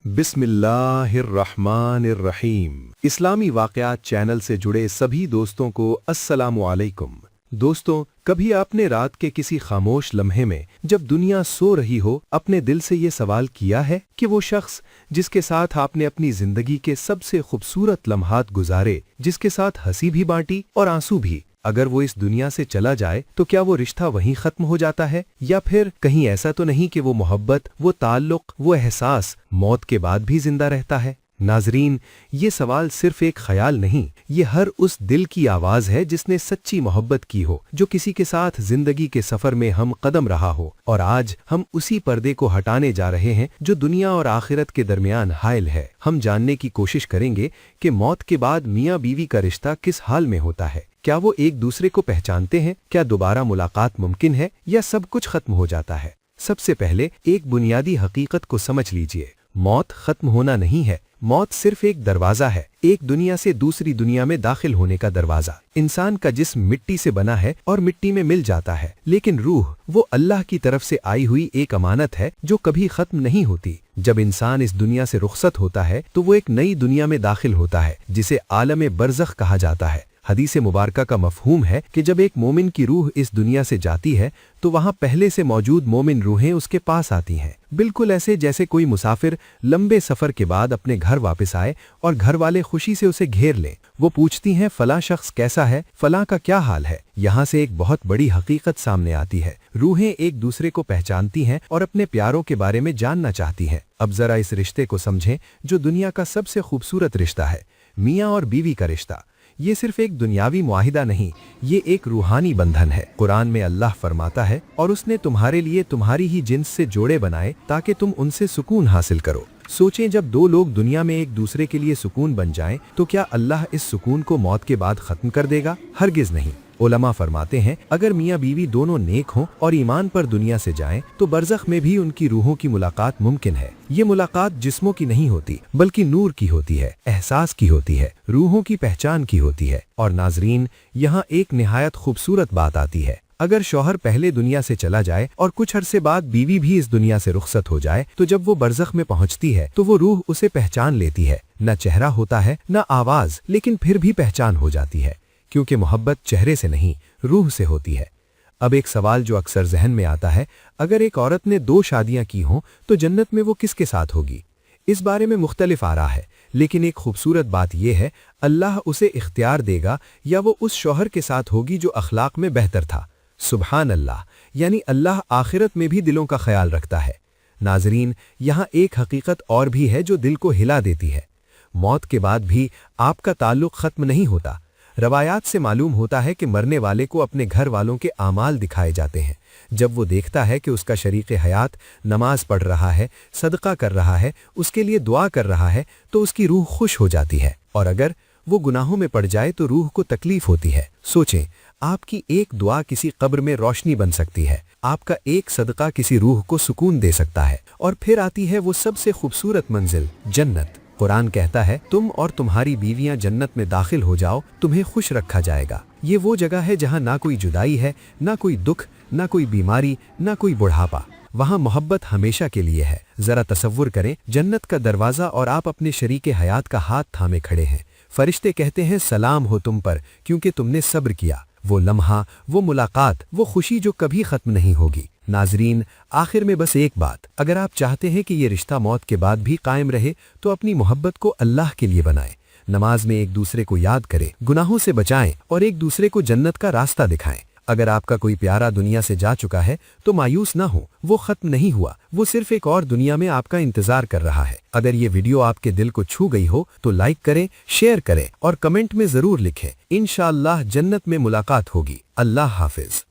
बिस्मिल्लाहिर्रहमानिर्रहीम। इस्लामी वाक़यात चैनल से जुड़े सभी दोस्तों को अस्सलामु अलैकुम। दोस्तों, कभी आपने रात के किसी खामोश लम्हे में जब दुनिया सो रही हो अपने दिल से ये सवाल किया है कि वो शख्स जिसके साथ आपने अपनी जिंदगी के सबसे खूबसूरत लम्हात गुजारे, जिसके साथ हंसी भी बांटी और आंसू भी, अगर वो इस दुनिया से चला जाए तो क्या वो रिश्ता वहीं खत्म हो जाता है, या फिर कहीं ऐसा तो नहीं कि वो मोहब्बत, वो ताल्लुक, वो एहसास मौत के बाद भी जिंदा रहता है। नाजरीन, ये सवाल सिर्फ एक ख्याल नहीं, ये हर उस दिल की आवाज है जिसने सच्ची मोहब्बत की हो, जो किसी के साथ जिंदगी के सफर में हम कदम रहा हो। और आज हम उसी पर्दे को हटाने जा रहे हैं जो दुनिया और आखिरत के दरमियान हायल है। हम जानने की कोशिश करेंगे कि मौत के बाद मियाँ बीवी का रिश्ता किस हाल में होता है। क्या वो एक दूसरे को पहचानते हैं? क्या दोबारा मुलाकात मुमकिन है, या सब कुछ खत्म हो जाता है? सबसे पहले एक बुनियादी हकीकत को समझ लीजिए। मौत खत्म होना नहीं है। मौत सिर्फ एक दरवाजा है, एक दुनिया से दूसरी दुनिया में दाखिल होने का दरवाजा। इंसान का जिस्म मिट्टी से बना है और मिट्टी में मिल जाता है, लेकिन रूह वो अल्लाह की तरफ से आई हुई एक अमानत है जो कभी खत्म नहीं होती। जब इंसान इस दुनिया से रुखसत होता है तो वो एक नई दुनिया में दाखिल होता है जिसे आलम बरज़ख कहा जाता है। हदीस मुबारका का मफहूम है कि जब एक मोमिन की रूह इस दुनिया से जाती है तो वहां पहले से मौजूद मोमिन रूहें उसके पास आती हैं, बिल्कुल ऐसे जैसे कोई मुसाफिर लंबे सफर के बाद अपने घर वापस आए और घर वाले खुशी से उसे घेर लें। वो पूछती हैं, फलां शख्स कैसा है, फलां का क्या हाल है। यहाँ से एक बहुत बड़ी हकीकत सामने आती है। रूहें एक दूसरे को पहचानती हैं और अपने प्यारों के बारे में जानना चाहती हैं। अब जरा इस रिश्ते को समझें जो दुनिया का सबसे खूबसूरत रिश्ता है, मियाँ और बीवी का रिश्ता। ये सिर्फ एक दुनियावी मुआहिदा नहीं, ये एक रूहानी बंधन है। कुरान में अल्लाह फरमाता है, और उसने तुम्हारे लिए तुम्हारी ही जिन्स से जोड़े बनाए ताकि तुम उनसे सुकून हासिल करो। सोचें, जब दो लोग दुनिया में एक दूसरे के लिए सुकून बन जाएं, तो क्या अल्लाह इस सुकून को मौत के बाद खत्म कर देगा? हरगिज नहीं। उलमा फरमाते हैं, अगर मियाँ बीवी दोनों नेक हों और ईमान पर दुनिया से जाएं, तो बरज़ख में भी उनकी रूहों की मुलाकात मुमकिन है। ये मुलाकात जिस्मों की नहीं होती, बल्कि नूर की होती है, एहसास की होती है, रूहों की पहचान की होती है। और नाजरीन, यहाँ एक निहायत खूबसूरत बात आती है। अगर शौहर पहले दुनिया से चला जाए और कुछ अरसे बाद बीवी भी इस दुनिया से रुखसत हो जाए, तो जब वो बरज़ख में पहुंचती है तो वो रूह उसे पहचान लेती है। न चेहरा होता है, न आवाज, लेकिन फिर भी पहचान हो जाती है, क्योंकि मोहब्बत चेहरे से नहीं, रूह से होती है। अब एक सवाल जो अक्सर जहन में आता है, अगर एक औरत ने 2 शादियां की हों तो जन्नत में वो किसके साथ होगी? इस बारे में मुख्तलिफ आरा है, लेकिन एक खूबसूरत बात यह है, अल्लाह उसे इख्तियार देगा, या वो उस शौहर के साथ होगी जो अखलाक में बेहतर था। सुबहान अल्लाह, यानी अल्लाह आखिरत में भी दिलों का ख्याल रखता है। नाजरीन, यहाँ एक हकीकत और भी है जो दिल को हिला देती है। मौत के बाद भी आपका ताल्लुक खत्म नहीं होता। रवायात से मालूम होता है कि मरने वाले को अपने घर वालों के आमाल दिखाए जाते हैं। जब वो देखता है कि उसका शरीक हयात नमाज पढ़ रहा है, सदका कर रहा है, उसके लिए दुआ कर रहा है, तो उसकी रूह खुश हो जाती है। और अगर वो गुनाहों में पड़ जाए तो रूह को तकलीफ होती है। सोचें, आपकी एक दुआ किसी कब्र में रोशनी बन सकती है, आपका एक सदका किसी रूह को सुकून दे सकता है। और फिर आती है वो सबसे खूबसूरत मंजिल, जन्नत। कुरान कहता है, तुम और तुम्हारी बीवियां जन्नत में दाखिल हो जाओ, तुम्हें खुश रखा जाएगा। ये वो जगह है जहां ना कोई जुदाई है, ना कोई दुख, ना कोई बीमारी, ना कोई बुढ़ापा। वहां मोहब्बत हमेशा के लिए है। जरा तसव्वुर करें, जन्नत का दरवाजा और आप अपने शरीके हयात का हाथ थामे खड़े हैं। फरिश्ते कहते हैं, सलाम हो तुम पर, क्योंकि तुमने सब्र किया। वो लम्हा, वो मुलाकात, वो खुशी जो कभी खत्म नहीं होगी। नाजरीन, आखिर में बस एक बात, अगर आप चाहते हैं कि ये रिश्ता मौत के बाद भी कायम रहे, तो अपनी मोहब्बत को अल्लाह के लिए बनाएं। नमाज में एक दूसरे को याद करें, गुनाहों से बचाएं और एक दूसरे को जन्नत का रास्ता दिखाएं। अगर आपका कोई प्यारा दुनिया से जा चुका है तो मायूस ना हो, वो खत्म नहीं हुआ, वो सिर्फ एक और दुनिया में आपका इंतजार कर रहा है। अगर ये वीडियो आपके दिल को छू गई हो तो लाइक करें, शेयर करें और कमेंट में जरूर लिखें। इंशाअल्लाह जन्नत में मुलाकात होगी। अल्लाह हाफिज।